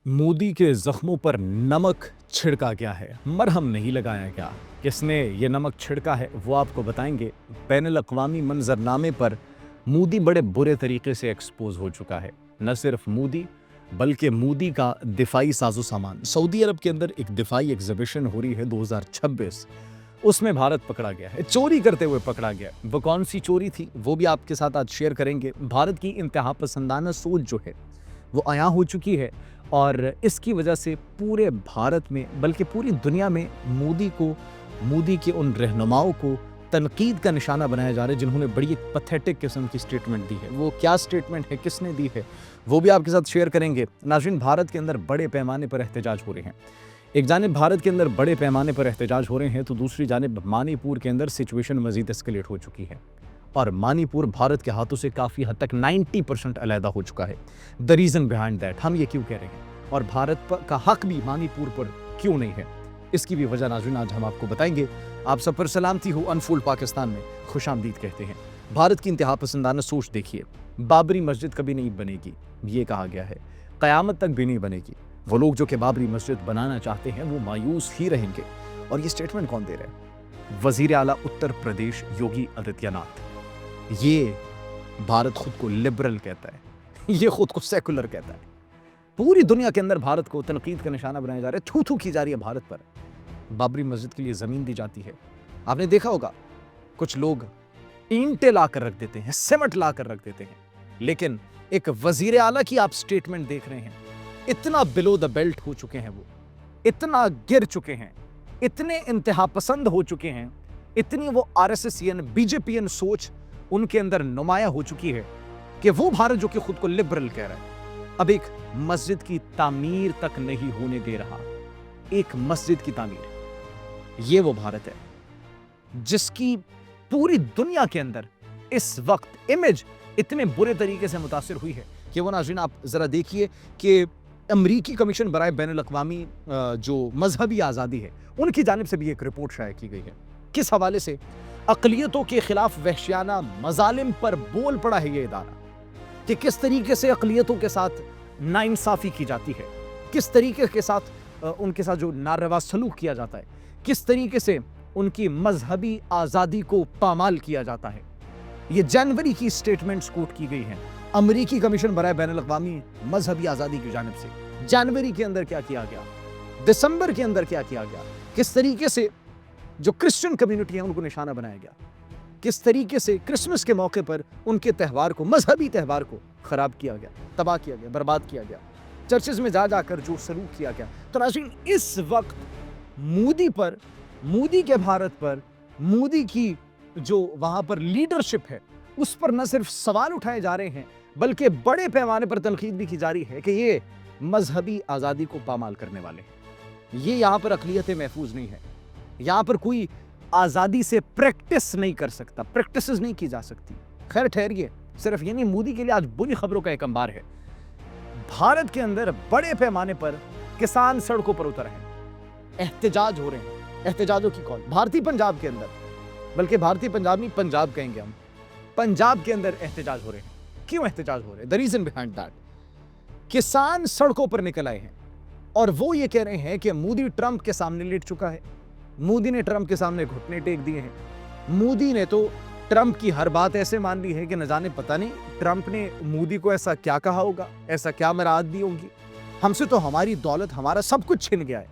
मोदी के जख्मों पर नमक छिड़का गया है, मरहम नहीं लगाया गया। किसने ये नमक छिड़का है वो आपको बताएंगे। बैनुल अक़वामी मंजरनामे पर मोदी बड़े बुरे तरीके से एक्सपोज हो चुका है। न सिर्फ मोदी बल्कि मोदी का दिफाई साजो सामान। सऊदी अरब के अंदर एक दिफाई एग्जीबिशन हो रही है 2026, उसमें भारत पकड़ा गया है, चोरी करते हुए पकड़ा गया। वो कौन सी चोरी थी वो भी आपके साथ आज शेयर करेंगे। भारत की इंतहा पसंदाना सोच जो है वो आया हो चुकी है और इसकी वजह से पूरे भारत में बल्कि पूरी दुनिया में मोदी के उन रहनुमाओं को तनकीद का निशाना बनाया जा रहा है जिन्होंने बड़ी एक पैथेटिक किस्म की स्टेटमेंट दी है। वो क्या स्टेटमेंट है, किसने दी है, वो भी आपके साथ शेयर करेंगे। नाज़रीन, भारत के अंदर बड़े पैमाने पर एहतजाज हो रहे हैं। एक जानिब भारत के अंदर बड़े पैमाने पर एहतजाज हो रहे हैं तो दूसरी जानिब मणिपुर के अंदर सिचुएशन मजीद एस्केलेट हो चुकी है और मणिपुर भारत के हाथों से काफ़ी हद तक 90% अलहदा हो चुका है। द रीज़न बिहाइंड दैट, हम ये क्यों कह रहे हैं और भारत का हक भी मणिपुर पर क्यों नहीं है, इसकी भी वजह नाज़रीन आज हम आपको बताएंगे। आप सब पर सलामती हो, अनफोल्ड पाकिस्तान में खुशामदीद कहते हैं। भारत की इंतहा पसंदाना सोच देखिए। बाबरी मस्जिद कभी नहीं बनेगी ये कहा गया है, क़यामत तक भी नहीं बनेगी। वो लोग जो कि बाबरी मस्जिद बनाना चाहते हैं वो मायूस ही रहेंगे। और ये स्टेटमेंट कौन दे रहा है? वज़ीर आला उत्तर प्रदेश योगी आदित्यनाथ। ये भारत खुद को लिबरल कहता है, ये खुद को सेकुलर कहता है। पूरी दुनिया के अंदर भारत को तनकीद का निशाना बनाया जा रहा है, थू थू की जा रही है भारत पर। बाबरी मस्जिद के लिए ज़मीन दी जाती है। आपने देखा होगा कुछ लोग ईंटें ला कर रख देते हैं, सीमेंट ला कर रख देते हैं, लेकिन एक वज़ीर आला की आप स्टेटमेंट देख रहे हैं, इतना बिलो द बेल्ट हो चुके हैं वो, इतना गिर चुके हैं, इतने इंतहा पसंद हो चुके हैं, इतनी वो आरएसएसियन बीजेपीएन सोच उनके अंदर नुमाया हो चुकी है कि वो भारत जो कि खुद को लिबरल कह रहा है अब एक मस्जिद की तामीर तक नहीं होने दे रहा। एक मस्जिद की तामीर, ये वो भारत है जिसकी पूरी दुनिया के अंदर इस वक्त इमेज इतने बुरे तरीके से मुतासिर हुई है कि वो नाज़रीन आप जरा देखिए कि अमरीकी कमीशन बराए बैनुल अक़वामी जो मजहबी आज़ादी है उनकी जानिब से भी एक रिपोर्ट शाया की गई है। किस हवाले से? अक़लियतों के खिलाफ वहशियाना मजालिम पर बोल पड़ा है ये इदारा कि किस तरीके से अक़लियतों के साथ नाइंसाफ़ी की जाती है, किस तरीके के साथ उनके साथ जो नारवा सलूक किया जाता है, किस तरीके से उनकी मजहबी आज़ादी को पामाल किया जाता है। ये जनवरी की स्टेटमेंट्स कोट की गई हैं अमरीकी कमीशन बराए बैनुल अक़वामी मजहबी आज़ादी की जानिब से। जनवरी के अंदर क्या किया गया, दिसंबर के अंदर क्या किया गया, किस तरीके से जो क्रिश्चियन कम्युनिटी है उनको निशाना बनाया गया, किस तरीके से क्रिसमस के मौके पर उनके त्यौहार को, मजहबी त्यौहार को खराब किया गया, तबाह किया गया, बर्बाद किया गया, चर्चेज में जा जाकर जो सलूक किया गया। तो नाज़रीन, इस वक्त मोदी पर, मोदी के भारत पर, मोदी की जो वहां पर लीडरशिप है उस पर न सिर्फ सवाल उठाए जा रहे हैं बल्कि बड़े पैमाने पर तनकीद भी की जा रही है कि ये मजहबी आज़ादी को पामाल करने वाले हैं। ये यहाँ पर अक़लियतें महफूज नहीं है, यहाँ पर कोई आज़ादी से प्रैक्टिस नहीं कर सकता, प्रैक्टिसेस नहीं की जा सकती। खैर ठहरिए, सिर्फ ये नहीं, मोदी के लिए आज बुरी खबरों का एक अंबार है। भारत के अंदर बड़े पैमाने पर किसान सड़कों पर उतर हैं, एहतजाज हो रहे हैं। एहतजाजों की कौन? भारतीय पंजाब के अंदर, बल्कि भारतीय पंजाब नहीं, पंजाब कहेंगे हम, पंजाब के अंदर एहतजाज हो रहे हैं। क्यों एहतजाज हो रहे हैं? द रीजन बिहाइंड दैट, किसान सड़कों पर निकल आए हैं और वो ये कह रहे हैं कि मोदी ट्रंप के सामने लेट चुका है, मोदी ने ट्रंप के सामने घुटने टेक दिए हैं। मोदी ने तो ट्रंप की हर बात ऐसे मान ली है कि न जाने पता नहीं ट्रंप ने मोदी को ऐसा क्या कहा होगा, ऐसा क्या मराद दी होंगी। हमसे तो हमारी दौलत, हमारा सब कुछ छिन गया है।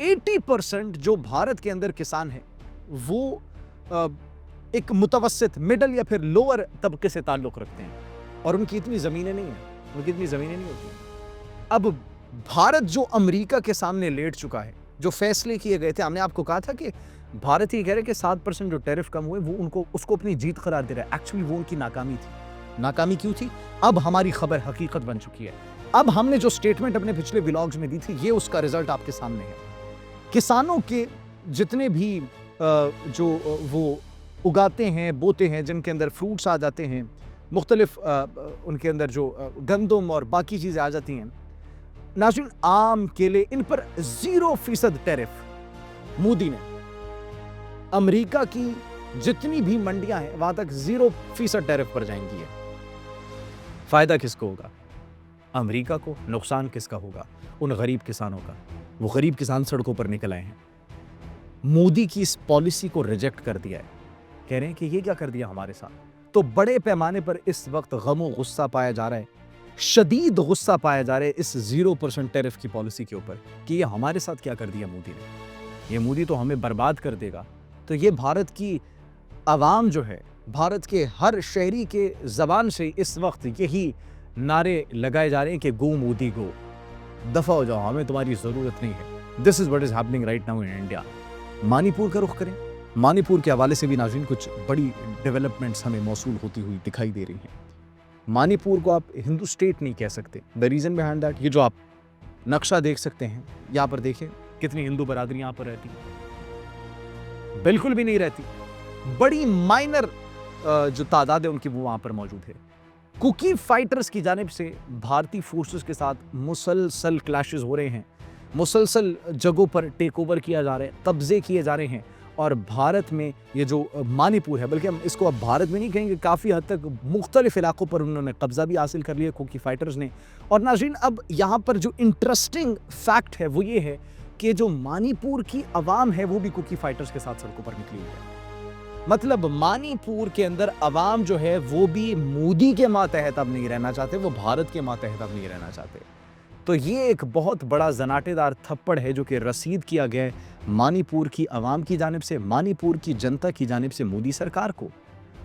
80% जो भारत के अंदर किसान है वो एक मुतवस्सित, मिडल या फिर लोअर तबके से ताल्लुक़ रखते हैं और उनकी इतनी ज़मीनें नहीं हैं, उनकी इतनी ज़मीनें नहीं होती। अब भारत जो अमेरिका के सामने लेट चुका है, जो फैसले किए गए थे, हमने आपको कहा था कि भारत ये कह रहे कि 7% जो टैरिफ कम हुए वो उसको अपनी जीत करार दे रहा है। एक्चुअली वो उनकी नाकामी थी। नाकामी क्यों थी? अब हमारी खबर हकीकत बन चुकी है। अब हमने जो स्टेटमेंट अपने पिछले व्लॉग्स में दी थी ये उसका रिजल्ट आपके सामने है। किसानों के जितने भी जो वो उगाते हैं, बोते हैं, जिनके अंदर फ्रूट्स आ जाते हैं, मुख्तलिफ उनके अंदर जो गंदम और बाकी चीज़ें आ जाती हैं, नाज़रीन आम, केले, इन पर 0% टैरिफ मोदी ने, अमेरिका की जितनी भी मंडियां हैं वहां तक 0% टैरिफ पर जाएंगी है। फायदा किसको होगा? امریکہ کو नुकसान किसका होगा? उन गरीब किसानों का। वो गरीब किसान सड़कों पर निकल आए हैं, मोदी की इस पॉलिसी को रिजेक्ट कर दिया है, कह रहे हैं कि ये क्या कर दिया हमारे साथ। तो बड़े पैमाने पर इस वक्त गम गुस्सा पाया जा रहा है, शदीद गुस्सा पाया जा रहा है इस 0% टैरिफ की पॉलिसी के ऊपर कि ये हमारे साथ क्या कर दिया मोदी ने, ये मोदी तो हमें बर्बाद कर देगा। तो ये भारत की आवाम जो है, भारत के हर शहरी के ज़बान से इस वक्त यही नारे लगाए जा रहे हैं कि गो मोदी गो, दफ़ा हो जाओ, हमें तुम्हारी ज़रूरत नहीं है। This is what is happening right now in India. Manipur का रुख करें। मणिपुर के हवाले से भी नाज़रीन कुछ बड़ी डेवलपमेंट्स हमें मौसूल होती हुई दिखाई दे रही हैं। मणिपुर को आप हिंदू स्टेट नहीं कह सकते। द रीज़न बिहाइंड दैट, ये जो आप नक्शा देख सकते हैं, यहाँ पर देखें कितनी हिंदू बरादरी यहाँ पर रहती है, बिल्कुल भी नहीं रहती। बड़ी माइनर जो तादाद है उनकी वो वहाँ पर मौजूद है। कुकी फाइटर्स की जानिब से भारतीय फोर्सेस के साथ मुसलसल क्लैशेस हो रहे हैं, मुसलसल जगहों पर टेक ओवर किया जा रहा है, कब्जे किए जा रहे हैं। और भारत में ये जो मणिपुर है, बल्कि हम इसको अब भारत में नहीं कहेंगे, काफ़ी हद तक मुख्तलिफ इलाकों पर उन्होंने कब्जा भी हासिल कर लिया कुकी फाइटर्स ने। और नाज़रीन, अब यहाँ पर जो इंटरेस्टिंग फैक्ट है वो ये है कि जो मणिपुर की आवाम है वो भी कुकी फाइटर्स के साथ सड़कों पर निकली हुई है। मतलब मणिपुर के अंदर अवाम जो है वो भी मोदी के मातहत अब नहीं रहना चाहते, वो भारत के मातहत अब नहीं रहना चाहते। तो ये एक बहुत बड़ा जनाटेदार थप्पड़ है जो कि रसीद किया गया है मणिपुर की आवाम की जानिब से, मणिपुर की जनता की जानिब से मोदी सरकार को।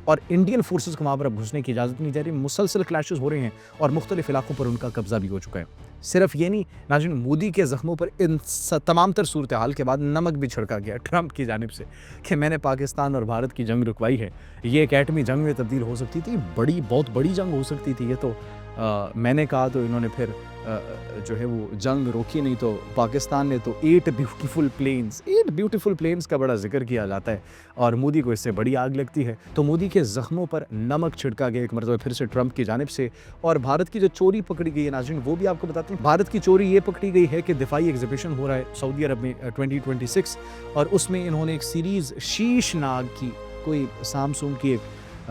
और इंडियन फोर्सेस को वहाँ पर अब घुसने की इजाज़त नहीं दे रही। मुसलसल क्लैशेस हो रहे हैं और मुख्तलिफ इलाकों पर उनका कब्जा भी हो चुका है। सिर्फ ये नहीं नाज़रीन, मोदी के ज़ख्मों पर इन तमाम तर सूरत हाल के बाद नमक भी छिड़का गया ट्रंप की जानिब से कि मैंने पाकिस्तान और भारत की जंग रुकवाई है, ये एक एटमी जंग में तब्दील हो सकती थी, बहुत बड़ी जंग हो सकती थी। ये तो मैंने कहा तो इन्होंने फिर जो है वो जंग रोकी नहीं, तो पाकिस्तान ने तो 8 ब्यूटीफुल प्लेन्स का बड़ा जिक्र किया जाता है और मोदी को इससे बड़ी आग लगती है। तो मोदी के ज़ख्मों पर नमक छिड़का गया एक मरतबा फिर से ट्रंप की जानिब से। और भारत की जो चोरी पकड़ी गई है नाज़रीन, वो भी आपको बताते हैं। भारत की चोरी ये पकड़ी गई है कि दिफाई एग्जीबिशन हो रहा है सऊदी अरब में 2026, और उसमें इन्होंने एक सीरीज़ शीशनाग की, कोई सैमसंग की एक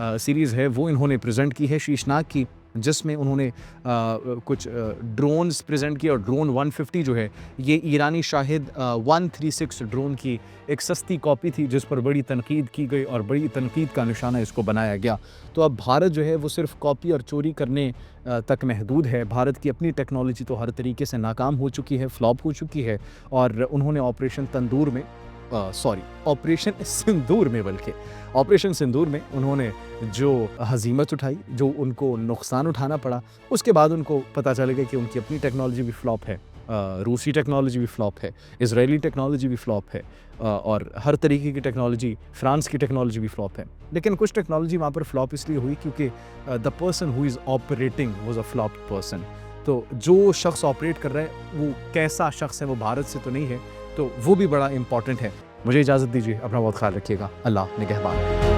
सीरीज़ है वो इन्होंने प्रेजेंट की है शीशनाग की, जिसमें उन्होंने कुछ ड्रोन्स प्रेजेंट किए। और ड्रोन 150 जो है ये ईरानी शाहिद 136 ड्रोन की एक सस्ती कॉपी थी जिस पर बड़ी तनकीद की गई और बड़ी तनकीद का निशाना इसको बनाया गया। तो अब भारत जो है वो सिर्फ कॉपी और चोरी करने तक महदूद है। भारत की अपनी टेक्नोलॉजी तो हर तरीके से नाकाम हो चुकी है, फ्लॉप हो चुकी है। और उन्होंने ऑपरेशन सिंदूर में उन्होंने जो हज़ीमत उठाई, जो उनको नुकसान उठाना पड़ा, उसके बाद उनको पता चल गया कि उनकी अपनी टेक्नोलॉजी भी फ्लॉप है, रूसी टेक्नोलॉजी भी फ्लॉप है, इजरायली टेक्नोलॉजी भी फ्लॉप है, और हर तरीके की टेक्नोलॉजी, फ्रांस की टेक्नोलॉजी भी फ्लॉप है। लेकिन कुछ टेक्नोलॉजी वहाँ पर फ्लॉप इसलिए हुई क्योंकि the person who is operating was a flop person. तो जो शख्स ऑपरेट कर रहा है वो कैसा शख्स है, वो भारत से तो नहीं है, तो वो भी बड़ा इंपॉर्टेंट है। मुझे इजाज़त दीजिए, अपना बहुत ख्याल रखिएगा। अल्लाह निगहबान।